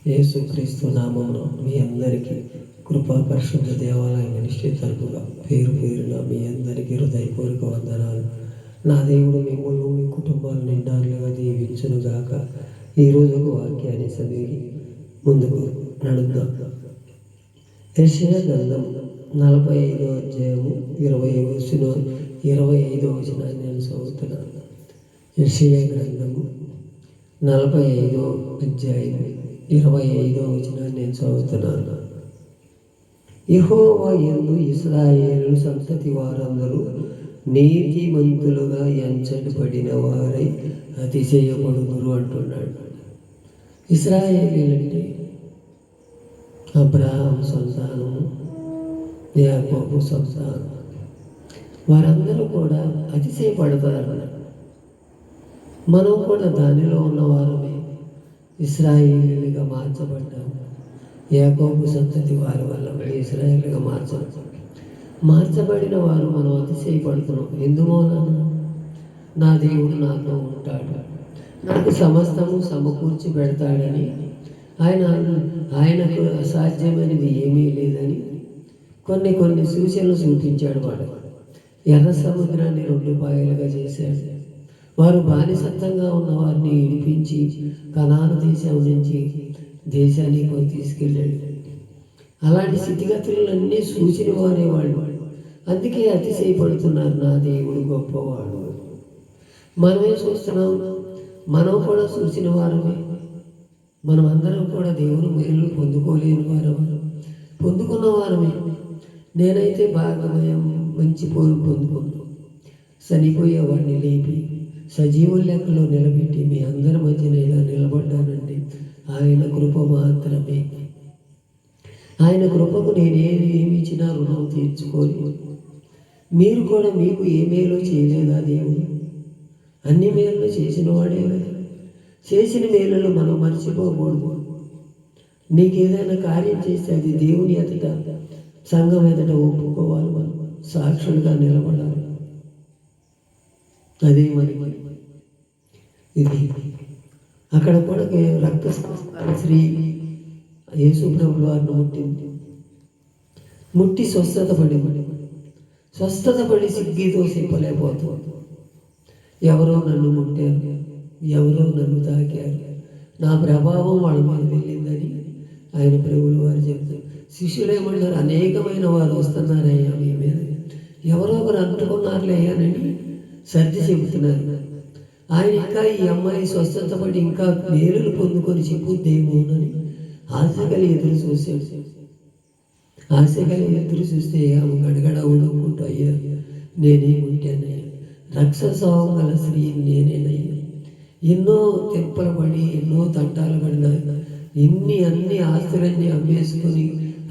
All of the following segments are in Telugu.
యేసుక్రీస్తు నామమున మీ అందరికీ కృపా పరిశుద్ధ దేవాలయ మినిస్ట్రీ తరపుగా పేరు పేరున మీ అందరికీ హృదయపూర్వక వందనాలు. నా దేవుడు మిమ్మల్ని మీ కుటుంబాలు నిండాలుగా దీవించునుగాక. ఈరోజు వాక్యాన్ని చదివి ముందుకు నడుద్దాం. యెషయా గ్రంథం 45వ అధ్యాయము 25వ వచనాన్ని నేను చదువుతున్నాను. యెషయా గ్రంథము 45వ అధ్యాయం 25వ వచనాన్ని నేను చదువుతున్నాను. యెహోవా యందు ఇశ్రాయేలు సంతతి వారందరూ నీతిమంతులుగా ఎంచబడిన వారై అతిశయపడుదురు అంటున్నాడు. ఇశ్రాయేలీలంటే అబ్రహాం సంతానము, యాకోబు సంతానం, వారందరూ కూడా అతిశయపడతారు. మనం కూడా దానిలో ఉన్నవారమే ఇశ్రాయేలీలుగా మార్చబడ్డాము. యాకోబు సంతతి వారి వల్ల ఇశ్రాయేలుగా మార్చబడిన వారు మనం అతిశయపడుతున్నాం. ఎందుమూలన నా దేవుడు నాతో ఉంటాడు, నాకు సమస్తము సమకూర్చి పెడతాడని, ఆయనకు అసాధ్యమైనది ఏమీ లేదని కొన్ని సూచనలు చూపించాడు. వాడు ఎర్ర సముద్రాన్ని 2 పాయలుగా చేశాడు. వారు బానిసత్వంగా ఉన్న వారిని విడిపించి కనాను దేశం నుంచి దేశానికి తీసుకెళ్ళాడు. అలాంటి స్థితిగతులన్నీ సూచన వారేవాళ్ళు. అందుకే అతిశయపడుతున్నారు, నా దేవుడు గొప్పవాడు. మనమే చూస్తున్నాం, మనం కూడా సూచన వారమే. మనం అందరం కూడా దేవుని మేలు పొందుకోలేని వారమే, పొందుకున్న వారమే. నేనైతే బాగా మంచి పోరు పొందుకున్నాను. చనిపోయే వాడిని లేపి సజీవుల లెక్కలో నిలబెట్టి మీ అందరి మధ్యన ఇలా నిలబడ్డానండి. ఆయన కృప మాత్రమే. ఆయన కృపకు నేనేమి ఇచ్చినా రుణం తీర్చుకోలేదు. మీరు కూడా మీకు ఏ మేలు చేయలేదా? దేవుడు అన్ని మేలు చేసిన వాడే కదా. చేసిన మేలులో మనం మర్చిపోకూడదు. నీకేదైనా కార్యం చేస్తే అది దేవుని ఎదుట, సంఘం ఎదుట ఒప్పుకోవాలి. మనం సాక్షులుగా నిలబడాలి. అదే మరి ఇది అక్కడ కూడా రక్తస్రావ స్త్రీ యేసు ప్రభువు వారిని ముట్టి స్వస్థత పడి సిగ్గితో చెప్పలేకపోతుంది. ఎవరో నన్ను ముట్టారు, ఎవరో నన్ను తాకారు, నా ప్రభావం వాళ్ళ మీద వెళ్ళిందని ఆయన ప్రభువుల వారు చెప్తారు. శిష్యులు ఏమన్నారు? అనేకమైన వారు వస్తున్నారయ్యా మీ మీద, ఎవరో ఒకరు అంటుకున్నారులే అని సర్ది చెబుతున్నారు. ఆయన ఇంకా ఈ అమ్మాయి స్వస్థత పడి ఇంకా మేలులు పొందుకొని చెప్పుద్దేమోనని ఆశగలి ఎదురు చూస్తే ఆమె గడగడ ఉడుకుంటూ, అయ్యా నేనేముంటానయ్యా, రక్తస్రావం గల స్త్రీ నేనేనయ్యా, ఎన్నో తెప్పలు పడి ఎన్నో తంటాలు పడినా అన్ని ఆస్తులన్నీ అమ్మేసుకొని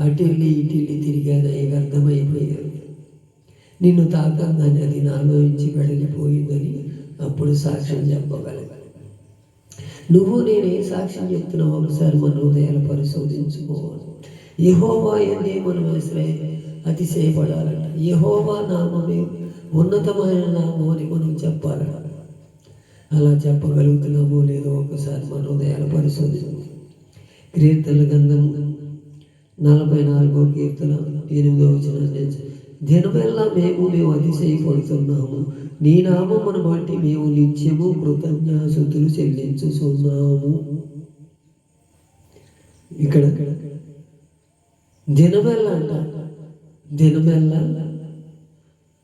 అటిల్లి ఇటిల్లి తిరిగానయ్య, వ్యర్థమైపోయాను. నిన్ను తాకంగానే అది నాలోంచి వెళ్ళిపోయిందని అప్పుడు సాక్ష్యం చెప్పగలగాలి. నువ్వు నేనే సాక్ష్యం చెప్తున్నావు. ఒకసారి మన హృదయాలు పరిశోధించుకోవాలి. యెహోవా యందే మనం అతిశయపడాలంట. యెహోవా నామమే ఉన్నతమైన నామం అని మనం చెప్పాలంట. అలా చెప్పగలుగుతున్నామో లేదో ఒకసారి మన హృదయాలు పరిశోధించు. కీర్తనల గ్రంథం 44వ కీర్తన 8వ వచనాన్ని, దినమెల్లా మేము అతిశయపడుతున్నాము, నీ నామమును బట్టి మేము నిత్యము కృతజ్ఞాస్తుతులు చెల్లించుతున్నాము. ఇక్కడ దినమెల్లా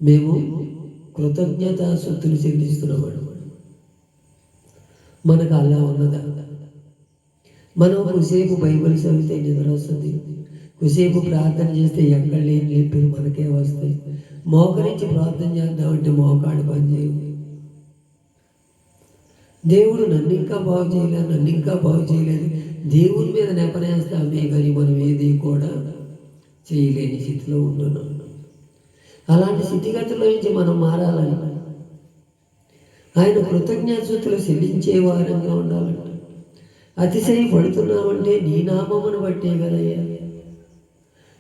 మేము కృతజ్ఞతాస్తుతులు చెల్లిస్తున్నాము. మనకు అలా ఉన్నదా? మనం కొద్దిసేపు బైబిల్ చదివితే నిద్ర వస్తుంది, కొద్దిసేపు ప్రార్థన చేస్తే ఎక్కడ లేని లేపులు మనకే వస్తాయి. మోకరించి ప్రార్థన చేద్దామంటే మోకాడు పనిచేయవు. దేవుడు నన్ను ఇంకా బాగు చేయలేదు, దేవుని మీద నెపనేస్తామే కానీ మనం ఏది కూడా చేయలేని స్థితిలో ఉంటున్నాం. అలాంటి స్థితిగతుల నుంచి మనం మారాలని, ఆయన కృతజ్ఞతాస్తుతులు చెల్లించే వారంగా ఉండాలంట. అతిశయపడుతున్నామంటే నీ నామమును బట్టే కదయ్యా,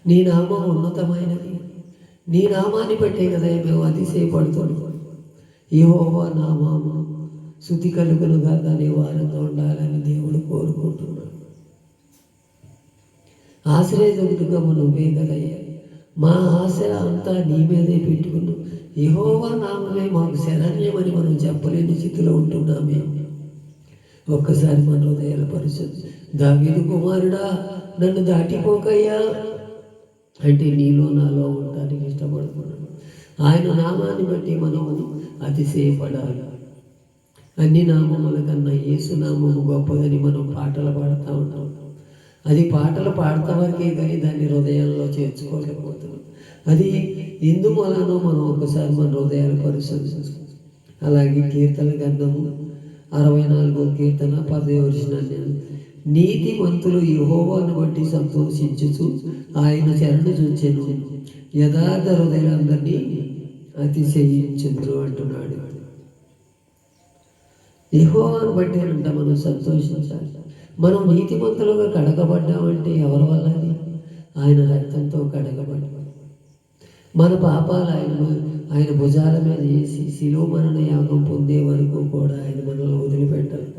నీ నామం ఉన్నతమైనది, నీ నామాన్ని బట్టే కదయ్యా మేము అతిశయపడుతున్నాం. యెహోవా నామము స్తుతి కలుగునుగా అనే వారంగా ఉండాలని దేవుడు కోరుకుంటున్నాడు. ఆశ్రయదుర్గము నువ్వే కదయ్యా. మా ఆశ అంతా నీ మీదే పెట్టుకున్నాం. యెహోవా నామమే మాకు శరణ్యమని మనం చెప్పలేని స్థితిలో ఉంటున్నామే. ఒక్కసారి మన హృదయాల పరిశుద్ధి. దావీదు కుమారుడా, నన్ను దాటిపోకయ్యా అంటే నీలో నాలో ఉండడానికి ఇష్టపడుతున్నాను. ఆయన నామాన్ని బట్టి మనం అతిశయపడాలి. అన్ని నామముల కన్నా యేసు నామము గొప్పదని మనం పాటలు పాడుతూ ఉంటాం. అది పాటలు పాడతా వరకే కానీ దాన్ని హృదయాల్లో చేర్చుకోలేకపోతున్నాం. అది ఎందువలనో మనం ఒకసారి మన హృదయాలు పరిశోధించాం. అలాగే కీర్తన గ్రంథము 64వ కీర్తన 10వ వచనాన్ని, నీతిమంతులు యెహోవాను బట్టి సంతోషించుచు ఆయన శరణు చూచెను, యథార్థ హృదయులందరినీ అతిశయించుదురు అంటున్నాడు. యెహోవాను బట్టి అంట మనం సంతోషించాలి. మనం నీతిమంతులుగా కడగబడ్డామంటే ఎవరి వల్ల? ఆయన రక్తంతో కడగబడ్డాం. మన పాపాలు ఆయన భుజాల మీద వేసి శిలువ మరణ యాగం పొందే వరకు కూడా ఆయన మనల్ని వదిలిపెట్టాలి.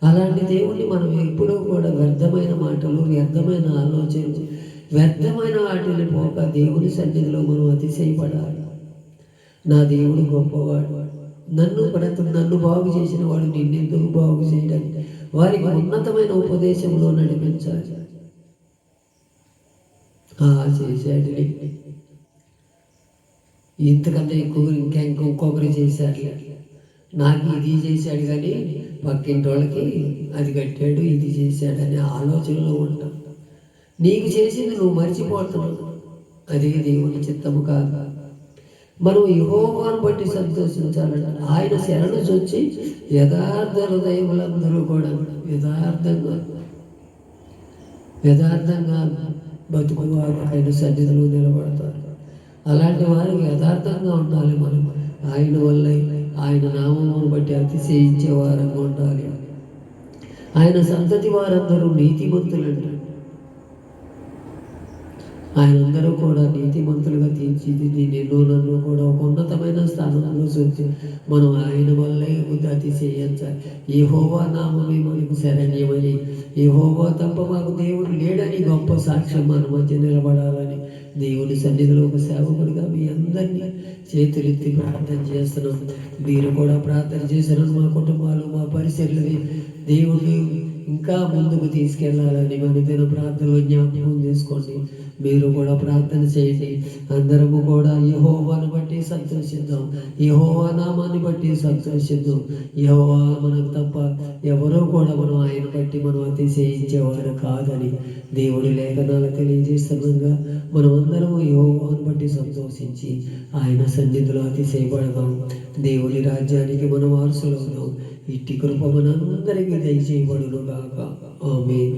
అలాంటి దేవుణ్ణి మనం ఎప్పుడూ కూడా వ్యర్థమైన మాటలు, వ్యర్థమైన ఆలోచనలు, వ్యర్థమైన వాటిని పోక దేవుని సన్నిధిలో మనం అతిశయపడాలి. నా దేవుడు గొప్పవాడు, నన్ను బాగు చేసిన వాడు నిన్నెందుకు బాగు చేయడానికి వారికి ఉన్నతమైన ఉపదేశంలో నడిపించాలి. చేశాడు, ఇంతకంటే ఇంకొకరు చేశాడు. నాకు ఇది చేశాడు కానీ పక్కింటి వాళ్ళకి అది కట్టాడు, ఇది చేశాడు అనే ఆలోచనలో ఉంటాం. నీకు చేసింది నువ్వు మర్చిపోతున్నావు. అదే దేవుని చిత్తము కాదు. మనం యెహోవాను బట్టి సంతోషించాలంట. ఆయన శరణు చొచ్చి యథార్థ హృదయములందరూ కూడా యథార్థంగా బతుకువారు ఆయన సన్నిధిలో నిలబడతారు. అలాంటి వారికి యథార్థంగా ఉండాలి. మనం ఆయన వల్ల, ఆయన నామమును బట్టి అతిశయించే వారంగా ఉండాలి. ఆయన సంతతి వారందరూ నీతిమంతులంట. ఆయనందరూ కూడా నీతిమంతులుగా తీర్చిదిద్ది నన్ను కూడా ఒక ఉన్నతమైన స్థానంలో చూసి మనం ఆయన వల్లే అతిశయించాలి. యెహోవా నామమే మనకు శరణ్యమని, యెహోవా తప్ప మాకు దేవుడు లేడని గొప్ప సాక్ష్యం మన మధ్య నిలబడాలని దేవుని సన్నిధిలో ఒక సేవకుడిగా మీ అందరినీ చేతులెత్తి ప్రార్థన చేస్తున్నాం. మీరు కూడా ప్రార్థన చేసినారు. మా కుటుంబాలు, మా పరిస్థితులని దేవుడు ఇంకా ముందుకు తీసుకెళ్లాలని మన దిన ప్రార్థనలో జ్ఞాపకం చేసుకోండి. మీరు కూడా ప్రార్థన చేయండి. అందరము కూడా యెహోవాను బట్టి సంతోషిద్దాం, యెహోవా నామాన్ని బట్టి సంతోషిద్దాం. యెహోవా మనకు తప్ప ఎవరో కూడా మనం ఆయన బట్టి మనం అతిశయించేవారు కాదని దేవుడి లేఖనాలు తెలియజేస్తుండగా మనం అందరము యెహోవాను బట్టి సంతోషించి ఆయన సన్నిధిలో అతిశయపడదాం. దేవుని రాజ్యానికి మనం వారసులవుదాం. ఇట్టి కృప మనందరికీ దయచేయబడును గాక. ఆమేన్.